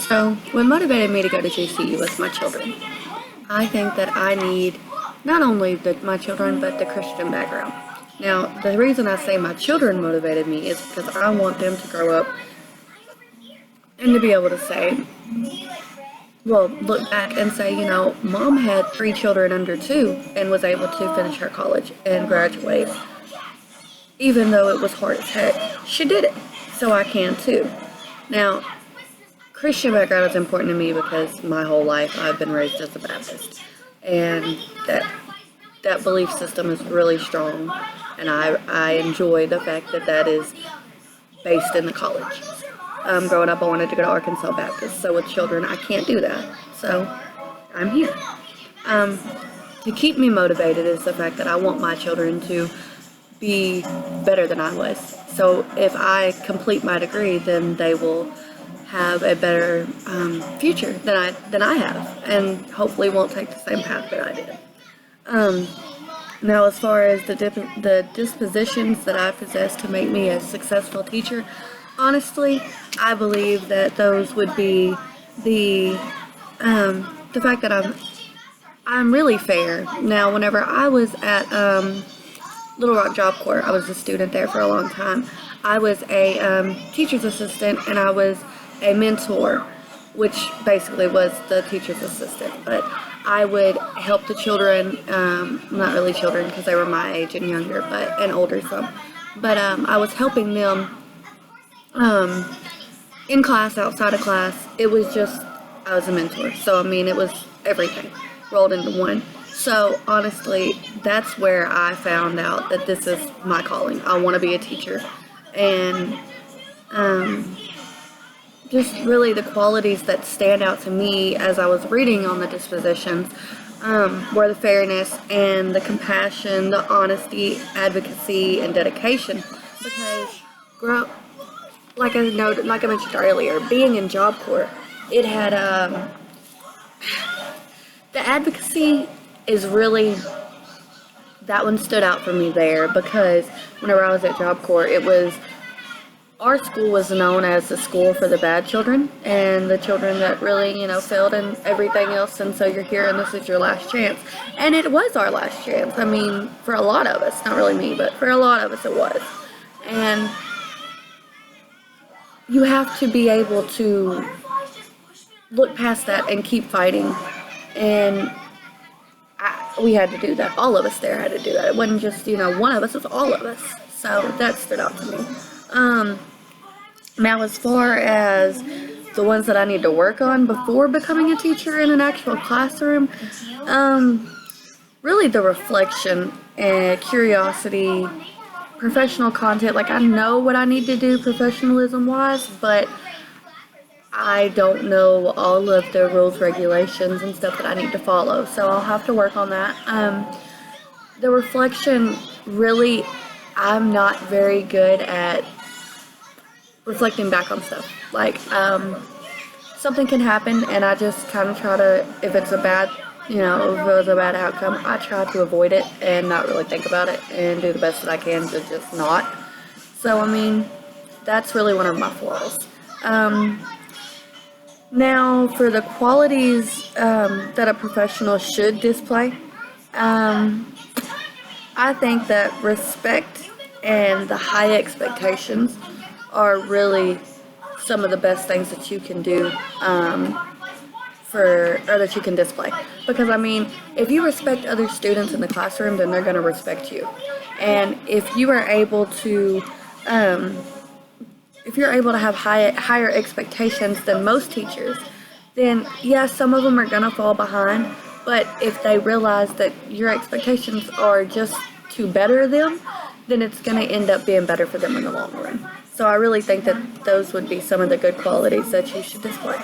So, what motivated me to go to GCU was my children. I think that I need not only my children, but the Christian background. Now, the reason I say my children motivated me is because I want them to grow up and to be able to say, well, look back and say, mom had 3 children under 2 and was able to finish her college and graduate. Even though it was hard as heck, she did it. So I can too. Now, Christian background is important to me because my whole life I've been raised as a Baptist. And that belief system is really strong. And I enjoy the fact that that is based in the college. Growing up, I wanted to go to Arkansas Baptist. So with children, I can't do that. So I'm here. To keep me motivated is the fact that I want my children to be better than I was. So if I complete my degree, then they will have a better future than I have, and hopefully won't take the same path that I did. Now, as far as the dispositions that I possess to make me a successful teacher, honestly, I believe that those would be the fact that I'm really fair. Now, whenever I was at Little Rock Job Corps, I was a student there for a long time. I was a teacher's assistant, and I was a mentor, which basically was the teacher's assistant. But I would help the children, not really children because they were my age and younger, and older some. But I was helping them in class, outside of class. It was just, I was a mentor. So, I mean, it was everything rolled into one. So, honestly, that's where I found out that this is my calling. I want to be a teacher. And just really the qualities that stand out to me as I was reading on the dispositions were the fairness and the compassion, the honesty, advocacy, and dedication. Because, like I mentioned earlier, being in Job Corps, it had the advocacy is really, that one stood out for me there, because whenever I was at Job Corps, our school was known as the school for the bad children, and the children that really, failed in everything else, and so you're here and this is your last chance. And it was our last chance. I mean, for a lot of us, not really me, but for a lot of us it was. And you have to be able to look past that and keep fighting. And we had to do that. All of us there had to do that. It wasn't just, one of us, it was all of us. So that stood out to me. Now, as far as the ones that I need to work on before becoming a teacher in an actual classroom, really the reflection and curiosity, professional content. Like, I know what I need to do professionalism-wise, but I don't know all of the rules, regulations, and stuff that I need to follow, so I'll have to work on that. The reflection, really, I'm not very good at reflecting back on stuff. Like, something can happen, and I just kind of try to, if it's a bad, if it was a bad outcome, I try to avoid it and not really think about it and do the best that I can to just not. So, I mean, that's really one of my flaws. Now, for the qualities that a professional should display, I think that respect and the high expectations are really some of the best things that you can do or that you can display. Because, I mean, if you respect other students in the classroom, then they're going to respect you. And if you are able to have higher expectations than most teachers, then yeah, some of them are going to fall behind. But if they realize that your expectations are just to better them, then it's going to end up being better for them in the long run. So I really think that those would be some of the good qualities that you should display.